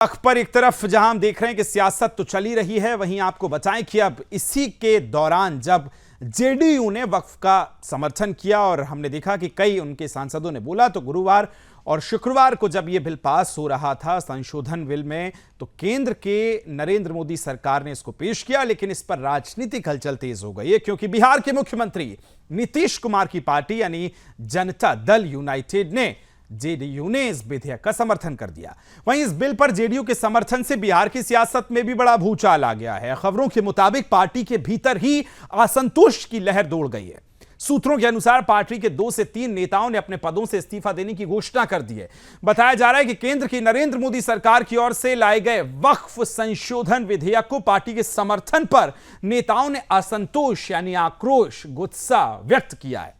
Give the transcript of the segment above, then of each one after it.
पर एक तरफ जहां हम देख रहे हैं कि सियासत तो चली रही है, वहीं आपको बताएं कि अब इसी के दौरान जब जेडीयू ने वक्फ का समर्थन किया और हमने देखा कि कई उनके सांसदों ने बोला, तो गुरुवार और शुक्रवार को जब यह बिल पास हो रहा था संशोधन बिल में, तो केंद्र के नरेंद्र मोदी सरकार ने इसको पेश किया, लेकिन इस पर राजनीतिक हलचल तेज हो गई है क्योंकि बिहार के मुख्यमंत्री नीतीश कुमार की पार्टी यानी जनता दल यूनाइटेड ने जेडीयू ने इस विधेयक का समर्थन कर दिया। वहीं इस बिल पर जेडीयू के समर्थन से बिहार की सियासत में भी बड़ा भूचाल आ गया है। खबरों के मुताबिक पार्टी के भीतर ही असंतोष की लहर दौड़ गई है। सूत्रों के अनुसार पार्टी के 2 से 3 नेताओं ने अपने पदों से इस्तीफा देने की घोषणा कर दी है। बताया जा रहा है कि केंद्र की नरेंद्र मोदी सरकार की ओर से लाए गए वक्फ संशोधन विधेयक को पार्टी के समर्थन पर नेताओं ने असंतोष यानी आक्रोश, गुस्सा व्यक्त किया है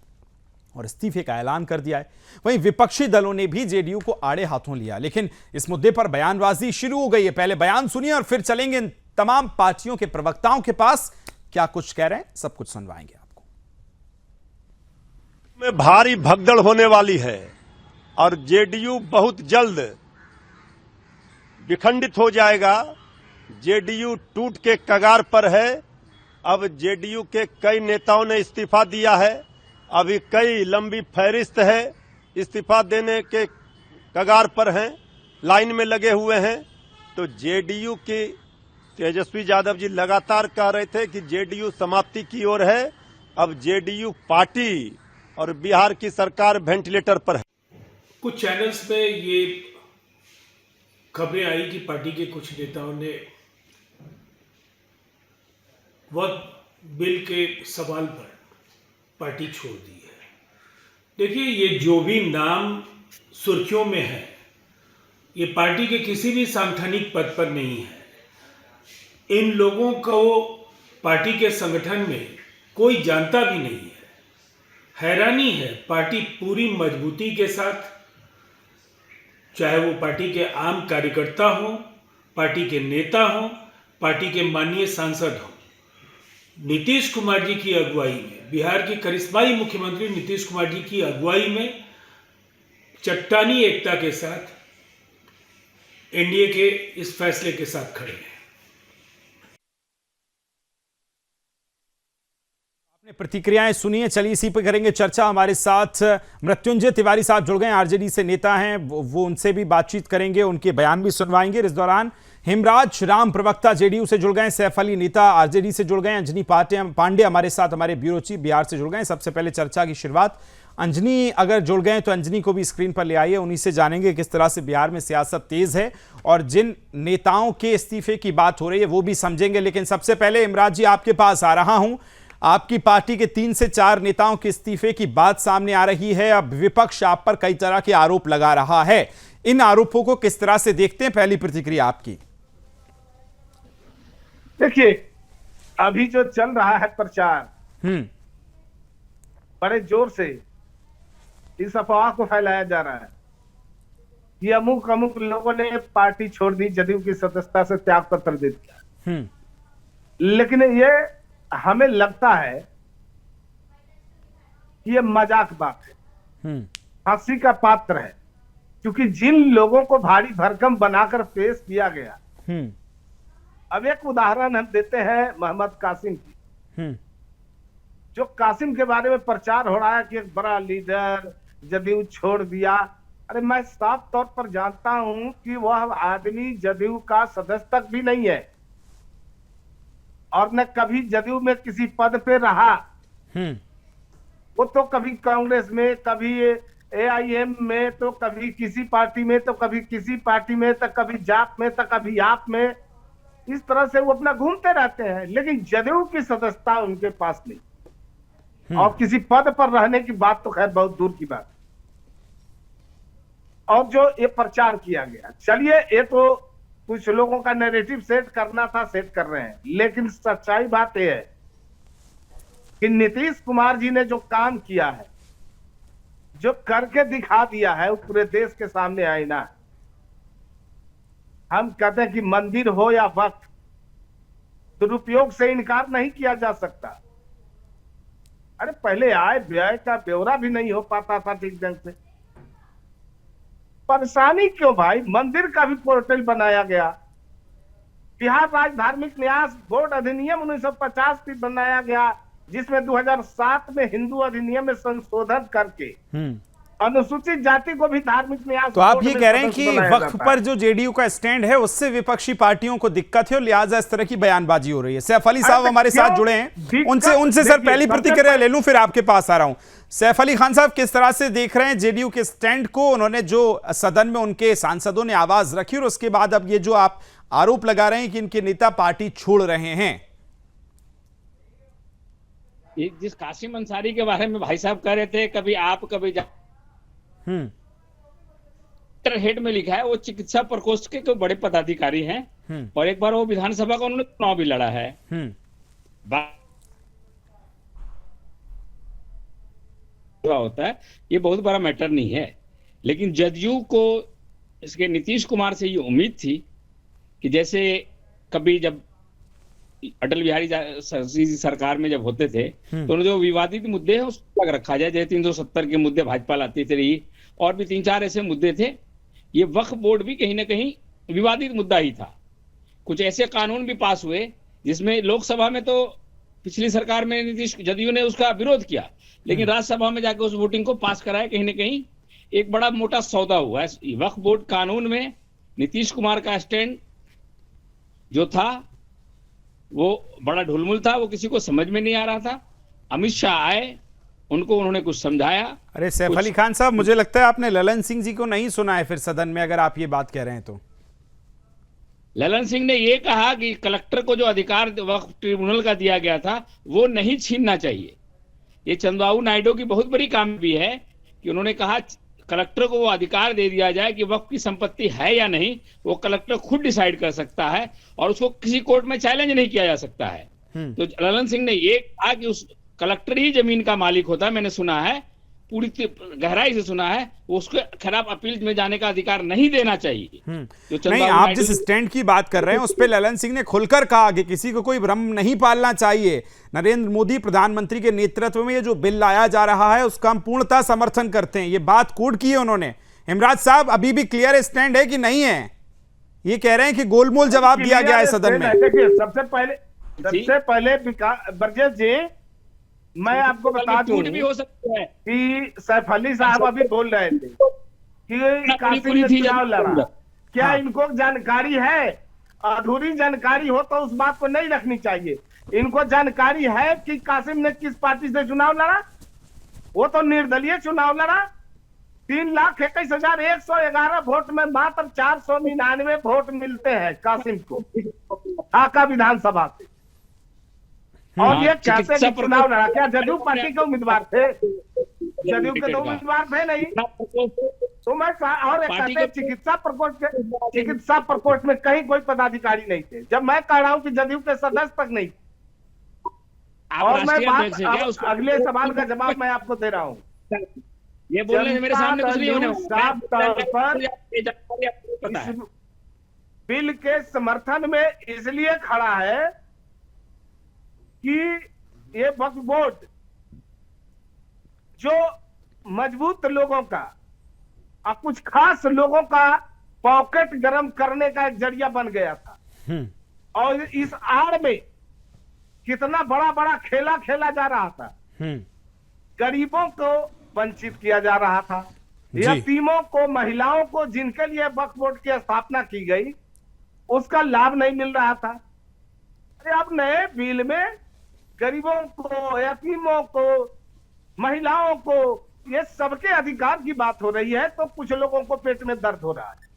और इस्तीफे का ऐलान कर दिया है। वहीं विपक्षी दलों ने भी जेडीयू को आड़े हाथों लिया, लेकिन इस मुद्दे पर बयानबाजी शुरू हो गई है। पहले बयान सुनिए और फिर चलेंगे इन तमाम पार्टियों के प्रवक्ताओं के पास, क्या कुछ कह रहे हैं सब कुछ सुनवाएंगे आपको। में भारी भगदड़ होने वाली है और जेडीयू बहुत जल्द विखंडित हो जाएगा। जेडीयू टूट के कगार पर है। अब जेडीयू के कई नेताओं ने इस्तीफा दिया है। अभी कई लंबी फहरिस्त है, इस्तीफा देने के कगार पर हैं, लाइन में लगे हुए हैं। तो जेडीयू की तेजस्वी यादव जी लगातार कह रहे थे कि जेडीयू समाप्ति की ओर है। अब जेडीयू पार्टी और बिहार की सरकार वेंटिलेटर पर है। कुछ चैनल्स पे ये खबरें आई कि पार्टी के कुछ नेताओं ने वक्फ बिल के सवाल पर पार्टी छोड़ दी है। देखिए, ये जो भी नाम सुर्खियों में है, ये पार्टी के किसी भी सांगठनिक पद पर नहीं है। इन लोगों को पार्टी के संगठन में कोई जानता भी नहीं है। हैरानी है, पार्टी पूरी मजबूती के साथ, चाहे वो पार्टी के आम कार्यकर्ता हो, पार्टी के नेता हो, पार्टी के माननीय सांसद हो, नीतीश कुमार जी की अगुवाई में, बिहार के करिश्माई मुख्यमंत्री नीतीश कुमार जी की अगुवाई में चट्टानी एकता के साथ एनडीए के इस फैसले के साथ खड़े हैं। आपने प्रतिक्रियाएं सुनिए, चलिए इसी पर करेंगे चर्चा। हमारे साथ मृत्युंजय तिवारी साहब जुड़ गए, आरजेडी से नेता हैं, वो उनसे भी बातचीत करेंगे, उनके बयान भी सुनवाएंगे। इस दौरान हेमराज राम प्रवक्ता जेडीयू से जुड़ गए, सैफ अली नेता आरजेडी से जुड़ गए, अंजनी पांडे हमारे साथ, हमारे ब्यूरो चीफ बिहार से जुड़ गए। सबसे पहले चर्चा की शुरुआत अंजनी अगर जुड़ गए तो अंजनी को भी स्क्रीन पर ले आइए, उन्हीं से जानेंगे किस तरह से बिहार में सियासत तेज है और जिन नेताओं के इस्तीफे की बात हो रही है वो भी समझेंगे। लेकिन सबसे पहले हेमराज जी आपके पास आ रहा हूं। आपकी पार्टी के 3 से 4 नेताओं के इस्तीफे की बात सामने आ रही है। अब विपक्ष आप पर कई तरह के आरोप लगा रहा है, इन आरोपों को किस तरह से देखते हैं? पहली प्रतिक्रिया आपकी। देखिए, अभी जो चल रहा है प्रचार, बड़े जोर से इस अफवाह को फैलाया जा रहा है कि अमुक अमुक लोगों ने पार्टी छोड़ दी, जदयू की सदस्यता से त्याग पत्र दे दिया। लेकिन ये हमें लगता है कि ये मजाक बात है, हंसी का पात्र है, क्योंकि जिन लोगों को भारी भरकम बनाकर पेश किया गया। अब एक उदाहरण हम देते हैं मोहम्मद कासिम की, जो कासिम के बारे में प्रचार हो रहा है कि एक बड़ा लीडर, जदयू छोड़ दिया। अरे मैं साफ तौर पर जानता हूं कि वह आदमी जदयू का सदस्य तक भी नहीं है और न कभी जदयू में किसी पद पे रहा। वो तो कभी कांग्रेस में, कभी एआईएम में, तो कभी किसी पार्टी में, तो कभी किसी पार्टी में, तो कभी जाप में, तो कभी आप में। इस तरह से वो अपना घूमते रहते हैं, लेकिन जदयू की सदस्यता उनके पास नहीं और किसी पद पर रहने की बात तो खैर बहुत दूर की बात। और जो ये प्रचार किया गया, चलिए ये तो कुछ लोगों का नैरेटिव सेट करना था, सेट कर रहे हैं, लेकिन सच्चाई बात यह है कि नीतीश कुमार जी ने जो काम किया है, जो करके दिखा दिया है, वो पूरे देश के सामने आईना है। हम कहते हैं कि मंदिर हो या वक्त, दुरुपयोग से इनकार नहीं किया जा सकता। अरे पहले आय व्यय का ब्यौरा भी नहीं हो पाता था ठीक ढंग से, परेशानी क्यों भाई? मंदिर का भी पोर्टल बनाया गया, बिहार राज्य धार्मिक न्यास बोर्ड अधिनियम 1950 भी बनाया गया, जिसमें 2007 में हिंदू अधिनियम में संशोधन करके अनुसूचित जाति को भी धार्मिक न्यास। तो आप ये कह रहे हैं कि वक्फ पर जो जेडीयू का स्टैंड है उससे विपक्षी पार्टियों को दिक्कत है और लिहाजा इस तरह की बयानबाजी हो रही है। सैफ अली साहब हमारे साथ जुड़े हैं, उनसे सर पहली प्रतिक्रिया ले लूं, फिर आपके पास आ रहा हूं। सैफ अली खान साहब, किस तरह से देख रहे हैं जेडीयू के स्टैंड को? उन्होंने जो सदन में उनके सांसदों ने आवाज रखी और उसके बाद अब ये जो आप आरोप लगा रहे हैं कि इनके नेता पार्टी छोड़ रहे हैं। जिस कासिम अंसारी के बारे में भाई साहब कह रहे थे, कभी आप कभी हेड में लिखा है, वो चिकित्सा प्रकोष्ठ के कोई बड़े पदाधिकारी हैं और एक बार वो विधानसभा का उन्होंने चुनाव भी लड़ा है। होता है, ये बहुत बड़ा मैटर नहीं है, लेकिन जदयू को इसके नीतीश कुमार से ये उम्मीद थी कि जैसे कभी जब अटल बिहारी सरकार में जब होते थे तो जो विवादित मुद्दे हैं उसको अलग रखा जाए, जैसे 370 के मुद्दे भाजपा लाती थी और भी 3-4 ऐसे मुद्दे थे। ये वक्फ बोर्ड भी कहीं ना कहीं विवादित मुद्दा ही था। कुछ ऐसे कानून भी पास हुए जिसमें लोकसभा में तो पिछली सरकार में नीतीश जदयू ने उसका विरोध किया, लेकिन राज्यसभा में जाकर उस वोटिंग को पास कराया। कहीं ना कहीं एक बड़ा मोटा सौदा हुआ है। वक्फ बोर्ड कानून में नीतीश कुमार का स्टैंड जो था वो बड़ा ढुलमुल था, वो किसी को समझ में नहीं आ रहा था। अमित शाह आए, उनको उन्होंने कुछ समझाया। अरे सैफ अली खान साहब, मुझे लगता है आपने ललन सिंह जी को नहीं सुना है फिर सदन में, अगर आप ये बात कह रहे हैं तो। ललन सिंह ने ये कहा कि कलेक्टर को जो अधिकार वक्फ ट्रिब्यूनल का दिया गया था वो नहीं छीनना चाहिए। ये चंद्रबाबू नायडू की बहुत बड़ी कामयाबी है कि उन्होंने कहा कलेक्टर को वो अधिकार दे दिया जाए कि वक्फ की संपत्ति है या नहीं, वो कलेक्टर खुद डिसाइड कर सकता है और उसको किसी कोर्ट में चैलेंज नहीं किया जा सकता है। तो ललन सिंह ने ये कहा कि उस कलेक्टर ही जमीन का मालिक होता है। मैंने सुना है, पूरी गहराई से सुना है, उसके खिलाफ अपील में जाने का अधिकार नहीं देना चाहिए। नहीं, आप जिस स्टैंड की बात कर रहे हैं उस पे ललन सिंह ने खुलकर कहा कि किसी को कोई भ्रम नहीं पालना चाहिए। नरेंद्र मोदी प्रधानमंत्री के नेतृत्व में ये जो बिल लाया जा रहा है उसका हम पूर्णतः समर्थन करते हैं। ये बात कोट की है उन्होंने। इमराज साहब, अभी भी क्लियर स्टैंड है कि नहीं है? ये कह रहे हैं कि गोलमोल जवाब दिया गया है सदन में। सबसे पहले ब्रजेश जी, मैं आपको बता दूं भी हो सकता है कि सैफ अली साहब अभी बोल रहे थे कि कासिम ने चुनाव लड़ा। क्या इनको जानकारी है? अधूरी जानकारी हो तो उस बात को नहीं रखनी चाहिए। इनको जानकारी है कि कासिम ने किस पार्टी से चुनाव लड़ा। वो तो निर्दलीय चुनाव लड़ा। 3,21,111 वोट में मात्र 499 वोट मिलते हैं कासिम को ढाका विधानसभा से। और ये कैसे चुनाव लड़ा? क्या जदयू पार्टी के उम्मीदवार थे? जदयू के तो उम्मीदवार थे नहीं। तो मैं और एक चिकित्सा प्रकोष्ठ में कहीं कोई पदाधिकारी नहीं थे। जब मैं कह रहा हूं कि जदयू के सदस्य तक नहीं। और मैं बात अगले सवाल का जवाब मैं आपको दे रहा हूं। ये बोलने से मेरे सामने कुछ नहीं होने साफ तौर पर बिल के समर्थन में इसलिए खड़ा है कि ये वक्फ बोर्ड जो मजबूत लोगों का और कुछ खास लोगों का पॉकेट गरम करने का एक जरिया बन गया था। और इस आड़ में कितना बड़ा बड़ा खेला खेला जा रहा था। गरीबों को वंचित किया जा रहा था, यतीमों को, महिलाओं को, जिनके लिए वक्फ बोर्ड की स्थापना की गई उसका लाभ नहीं मिल रहा था। अरे अब नए बिल में गरीबों को, यतीमों को, महिलाओं को, ये सबके अधिकार की बात हो रही है, तो कुछ लोगों को पेट में दर्द हो रहा है।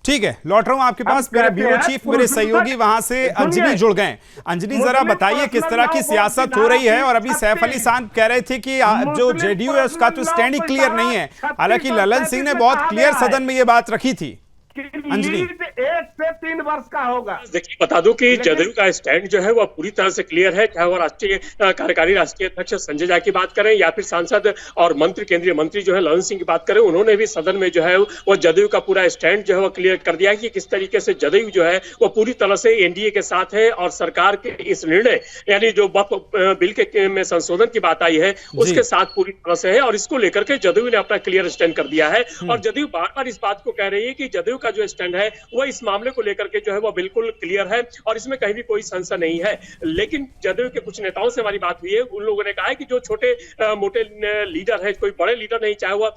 ठीक है, लौट रहा हूं आपके पास। मेरे ब्यूरो चीफ, मेरे सहयोगी वहां से अंजलि जुड़ गए। अंजलि, जरा बताइए किस तरह की सियासत हो रही है। और अभी सैफ अली खान कह रहे थे कि जो जेडीयू है उसका तो स्टैंड ही क्लियर नहीं है, हालांकि ललन सिंह ने बहुत क्लियर सदन में ये बात रखी थी। अंजलि। लीड 1 से 3 वर्ष का होगा। देखिए, बता दूं कि जदयू का स्टैंड जो है वह पूरी तरह से क्लियर है, चाहे वो राष्ट्रीय कार्यकारी राष्ट्रीय अध्यक्ष संजय झा की बात करें या फिर सांसद और मंत्री केंद्रीय मंत्री जो है ललन सिंह की बात करें, उन्होंने भी सदन में जो है वो जदयू का पूरा स्टैंड जो है वो क्लियर कर दिया है कि किस तरीके से जदयू जो है वो पूरी तरह से एनडीए के साथ है और सरकार के इस निर्णय यानी जो वक्फ बिल के में संशोधन की बात आई है उसके साथ पूरी तरह से है और इसको लेकर के जदयू ने अपना क्लियर स्टैंड कर दिया है। और जदयू बार बार इस बात को कह रही है कि जदयू का जो स्टैंड है वह इस मामले को लेकर के जो है वह बिल्कुल क्लियर है और इसमें कहीं भी कोई संशय नहीं है। लेकिन जदयू के कुछ नेताओं से हमारी बात हुई है, उन लोगों ने कहा है कि जो छोटे मोटे लीडर है, कोई बड़े लीडर नहीं, चाहे वो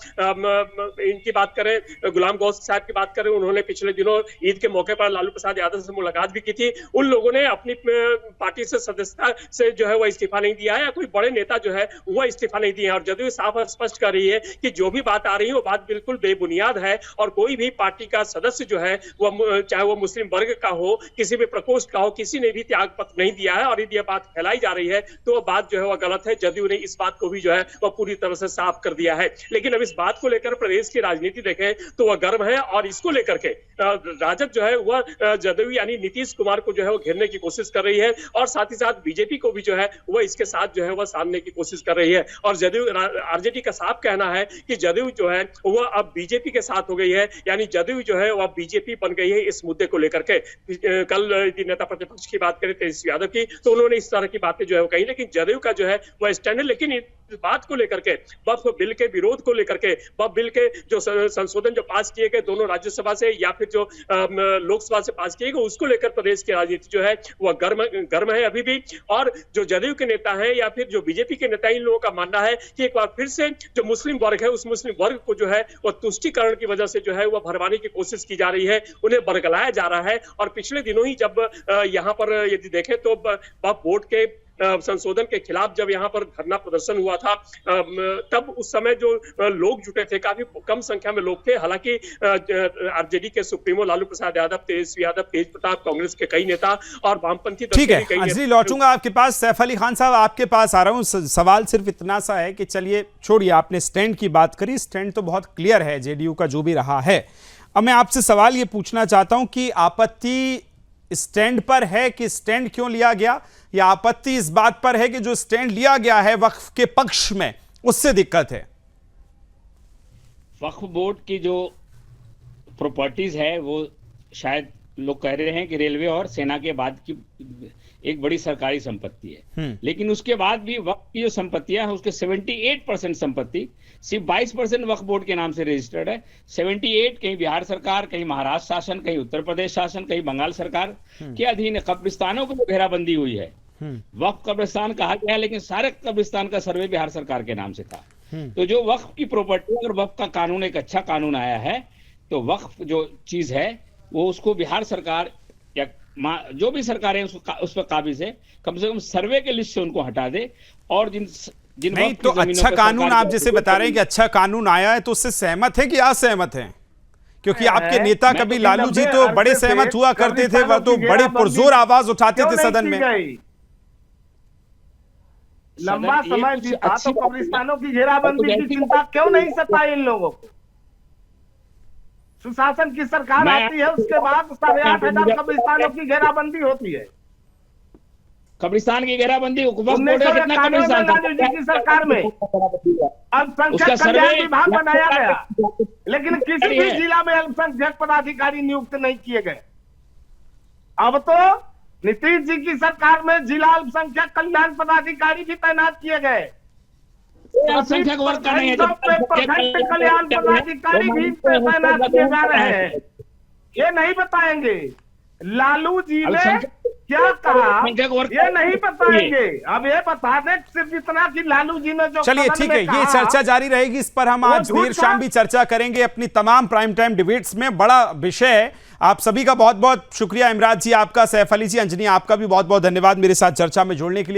इनकी बात करें, गुलाम गौस साहब की बात करें, उन्होंने पिछले दिनों ईद के मौके पर लालू प्रसाद यादव से मुलाकात भी की थी, उन लोगों ने अपनी पार्टी से सदस्यता से जो है वह इस्तीफा नहीं दिया है या कोई बड़े नेता जो है वह इस्तीफा नहीं दिए हैं। और जदयू साफ स्पष्ट कर रही है कि जो भी बात आ रही है वो बात बिल्कुल बेबुनियाद है और कोई भी पार्टी का सदस्य जो है वह चाहे वो मुस्लिम वर्ग का हो, किसी भी प्रकोष्ठ का हो, किसी ने भी त्याग पत्र नहीं दिया है और यदि यह बात फैलाई जा रही है तो वह बात जो है वह गलत है। जदयू ने इस बात को भी जो है वह पूरी तरह से साफ कर दिया है। लेकिन अब इस बात को लेकर प्रदेश की राजनीति देखें तो वह गर्म है और इसको लेकर के राजद जो है वह जदयू यानी नीतीश कुमार को जो है वो घेरने की कोशिश कर रही है और साथ ही साथ बीजेपी को भी जो है वह इसके साथ जो है वह साधने की कोशिश कर रही है। और जदयू आरजेडी का साफ कहना है कि जदयू जो है वह अब बीजेपी के साथ हो गई है, यानी जदयू जो है वह बीजेपी बन गई है इस मुद्दे को लेकर के। कल नेता प्रतिपक्ष की बात करें तेजस्वी यादव की तो उन्होंने इस तरह की बातें जो है वो कही, लेकिन जदयू का जो है वह स्टैंड है। लेकिन इस बात को लेकर के वक्फ बिल के विरोध को लेकर के वक्फ बिल के जो संशोधन जो पास किए गए दोनों राज्यसभा से या फिर जो लोकसभा से पास किए गए उसको लेकर प्रदेश की राजनीति जो है वह गर्म है अभी भी। और जो जदयू के नेता है या फिर जो बीजेपी के नेता, इन लोगों का मानना है कि एक बार फिर से जो मुस्लिम वर्ग है उस मुस्लिम वर्ग को जो है वह तुष्टीकरण की वजह से जो है वह भरवाने की कोशिश की जा रही है, उन्हें बरगलाया जा रहा है। और पिछले दिनों ही जब यहाँ पर यदि देखें तो वोट के संशोधन के खिलाफ जब यहाँ पर धरना प्रदर्शन हुआ था तब उस समय जो लोग जुटे थे काफी कम संख्या में लोग थे। हालांकि आरजेडी के सुप्रीमो लालू प्रसाद यादव, तेजस्वी यादव, तेज प्रताप, कांग्रेस के कई नेता और वामपंथी ठीक है अंजलि, लौटूंगा आपके पास। सैफ अली खान साहब आपके पास आ रहा हूं। सवाल सिर्फ इतना सा है कि चलिए छोड़िए, आपने स्टैंड की बात करी, स्टैंड तो बहुत क्लियर है जेडीयू का जो भी रहा है। अब मैं आपसे सवाल ये पूछना चाहता हूं कि आपत्ति स्टैंड पर है कि स्टैंड क्यों लिया गया, या आपत्ति इस बात पर है कि जो स्टैंड लिया गया है वक्फ के पक्ष में उससे दिक्कत है? वक्फ बोर्ड की जो प्रॉपर्टीज है वो शायद लोग कह रहे हैं कि रेलवे और सेना के बाद की एक बड़ी सरकारी संपत्ति है, लेकिन उसके बाद भी वक्फ की जो संपत्तियां हैं उसके 78% संपत्ति सिर्फ 22% वक्फ बोर्ड के नाम से रजिस्टर्ड है। 78 कहीं बिहार सरकार, कहीं महाराष्ट्र शासन, कहीं उत्तर प्रदेश शासन, कहीं बंगाल सरकार के अधीन। कब्रिस्तानों पर घेराबंदी हुई है, वक्फ कब्रिस्तान कहा गया है, लेकिन सारे कब्रिस्तान का सर्वे बिहार सरकार के नाम से था। तो जो वक्फ की प्रॉपर्टी, अगर वक्फ का कानून एक अच्छा कानून आया है तो वक्फ जो चीज है वो उसको बिहार सरकार या जो भी सरकारें उस पर काबिज है कम से कम सर्वे के लिस्ट से उनको हटा दे। और जिन नहीं तो अच्छा कानून आप जैसे बता रहे हैं कि अच्छा कानून आया है तो उससे सहमत है कि असहमत है? क्योंकि आपके नेता कभी लालू जी तो बड़े सहमत हुआ करते थे, वह तो बड़े पुरजोर आवाज उठाते थे सदन में। लंबा समय बीता तो कब्रिस्तानों की घेराबंदी की चिंता क्यों नहीं सताई इन लोगों को? सुशासन की सरकार आती है उसके बाद 8,500 कब्रिस्तानों की घेराबंदी होती है। कब्रिस्तान की घेराबंदी कितना कब्रिस्तान की सरकार में अल्पसंख्यक कल्याण विभाग बनाया गया, लेकिन किसी भी जिला में अल्पसंख्यक पदाधिकारी नियुक्त नहीं किए गए। अब तो नीतीश जी की सरकार में जिला अल्पसंख्यक कल्याण पदाधिकारी भी तैनात किए गए, अल्पसंख्यक वर्ग का नहीं है, कल्याण पदाधिकारी भी तैनात किए जा रहे हैं। ये नहीं बताएंगे लालू जी ने क्या कहा, ये नहीं बताएंगे। अब ये बता दें सिर्फ इतना कि लालू जी ने जो, चलिए ठीक है, ये चर्चा जारी रहेगी, इस पर हम आज देर शाम भी चर्चा करेंगे अपनी तमाम प्राइम टाइम डिबेट्स में। बड़ा विषय है। आप सभी का बहुत बहुत शुक्रिया। इमराज जी आपका, सैफ अली जी, अंजनी आपका भी बहुत बहुत धन्यवाद मेरे साथ चर्चा में जुड़ने के लिए।